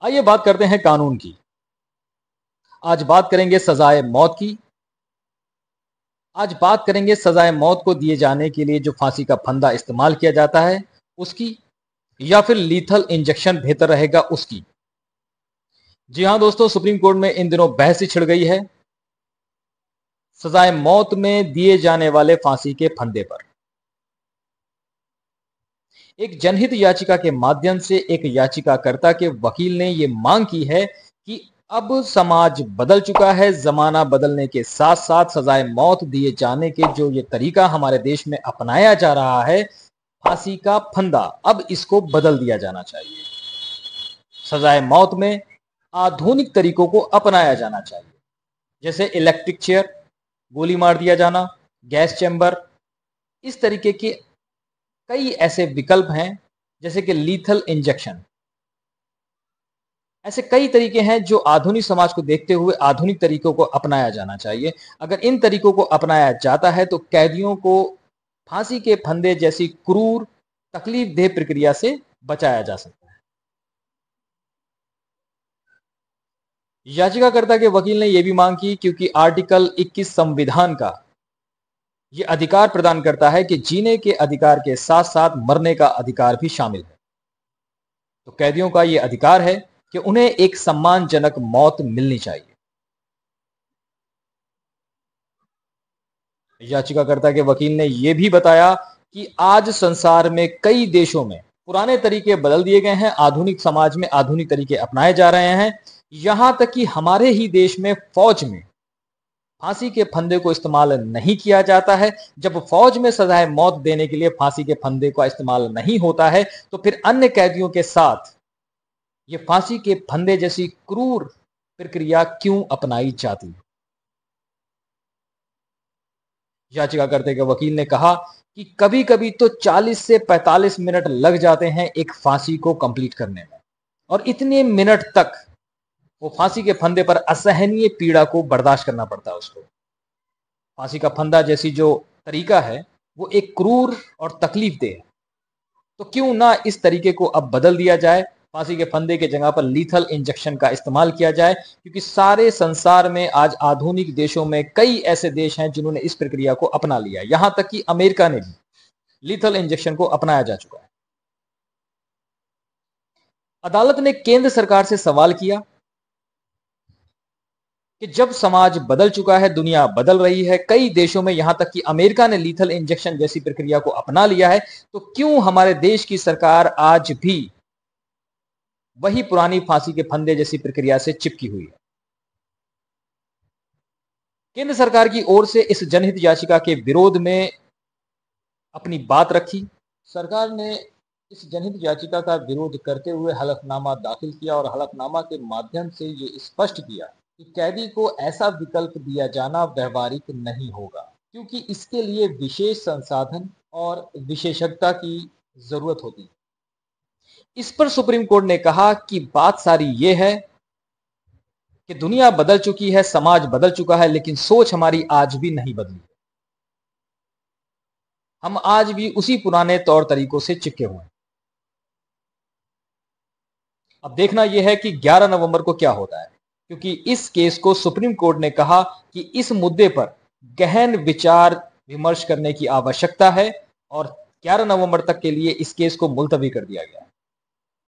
आइए बात करते हैं कानून की। आज बात करेंगे सजाए मौत की। आज बात करेंगे सजाए मौत को दिए जाने के लिए जो फांसी का फंदा इस्तेमाल किया जाता है उसकी, या फिर लीथल इंजेक्शन बेहतर रहेगा उसकी। जी हां दोस्तों, सुप्रीम कोर्ट में इन दिनों बहस ही छिड़ गई है सजाए मौत में दिए जाने वाले फांसी के फंदे पर। एक जनहित याचिका के माध्यम से एक याचिकाकर्ता के वकील ने यह मांग की है कि अब समाज बदल चुका है। जमाना बदलने के साथ साथ सजाए मौत दिए जाने के जो ये तरीका हमारे देश में अपनाया जा रहा है, फांसी का फंदा, अब इसको बदल दिया जाना चाहिए। सजाए मौत में आधुनिक तरीकों को अपनाया जाना चाहिए, जैसे इलेक्ट्रिक चेयर, गोली मार दिया जाना, गैस चैम्बर। इस तरीके के कई ऐसे विकल्प हैं, जैसे कि लीथल इंजेक्शन। ऐसे कई तरीके हैं जो आधुनिक समाज को देखते हुए आधुनिक तरीकों को अपनाया जाना चाहिए। अगर इन तरीकों को अपनाया जाता है तो कैदियों को फांसी के फंदे जैसी क्रूर तकलीफदेह प्रक्रिया से बचाया जा सकता है। याचिकाकर्ता के वकील ने यह भी मांग की, क्योंकि आर्टिकल 21 संविधान का यह अधिकार प्रदान करता है कि जीने के अधिकार के साथ साथ मरने का अधिकार भी शामिल है। तो कैदियों का यह अधिकार है कि उन्हें एक सम्मानजनक मौत मिलनी चाहिए। याचिकाकर्ता के वकील ने यह भी बताया कि आज संसार में कई देशों में पुराने तरीके बदल दिए गए हैं, आधुनिक समाज में आधुनिक तरीके अपनाए जा रहे हैं। यहां तक कि हमारे ही देश में फौज में फांसी के फंदे को इस्तेमाल नहीं किया जाता है। जब फौज में सजाए मौत देने के लिए फांसी के फंदे का इस्तेमाल नहीं होता है, तो फिर अन्य कैदियों के साथ ये फांसी के फंदे जैसी क्रूर प्रक्रिया क्यों अपनाई जाती है। याचिकाकर्ता के वकील ने कहा कि कभी कभी तो 40 से 45 मिनट लग जाते हैं एक फांसी को कंप्लीट करने में, और इतने मिनट तक वो फांसी के फंदे पर असहनीय पीड़ा को बर्दाश्त करना पड़ता है उसको। फांसी का फंदा जैसी जो तरीका है वो एक क्रूर और तकलीफदेह है। तो क्यों ना इस तरीके को अब बदल दिया जाए, फांसी के फंदे के जगह पर लीथल इंजेक्शन का इस्तेमाल किया जाए। क्योंकि सारे संसार में आज आधुनिक देशों में कई ऐसे देश हैं जिन्होंने इस प्रक्रिया को अपना लिया है। यहां तक कि अमेरिका ने भी लीथल इंजेक्शन को अपनाया जा चुका है। अदालत ने केंद्र सरकार से सवाल किया कि जब समाज बदल चुका है, दुनिया बदल रही है, कई देशों में यहां तक कि अमेरिका ने लीथल इंजेक्शन जैसी प्रक्रिया को अपना लिया है, तो क्यों हमारे देश की सरकार आज भी वही पुरानी फांसी के फंदे जैसी प्रक्रिया से चिपकी हुई है। केंद्र सरकार की ओर से इस जनहित याचिका के विरोध में अपनी बात रखी। सरकार ने इस जनहित याचिका का विरोध करते हुए हलफनामा दाखिल किया और हलफनामा के माध्यम से ये स्पष्ट किया कि कैदी को ऐसा विकल्प दिया जाना व्यवहारिक नहीं होगा, क्योंकि इसके लिए विशेष संसाधन और विशेषज्ञता की जरूरत होती है। इस पर सुप्रीम कोर्ट ने कहा कि बात सारी ये है कि दुनिया बदल चुकी है, समाज बदल चुका है, लेकिन सोच हमारी आज भी नहीं बदली। हम आज भी उसी पुराने तौर तरीकों से चिपके हुए हैं। अब देखना यह है कि 11 नवंबर को क्या होता है, क्योंकि इस केस को सुप्रीम कोर्ट ने कहा कि इस मुद्दे पर गहन विचार विमर्श करने की आवश्यकता है, और 11 नवंबर तक के लिए इस केस को मुलतवी कर दिया गया है।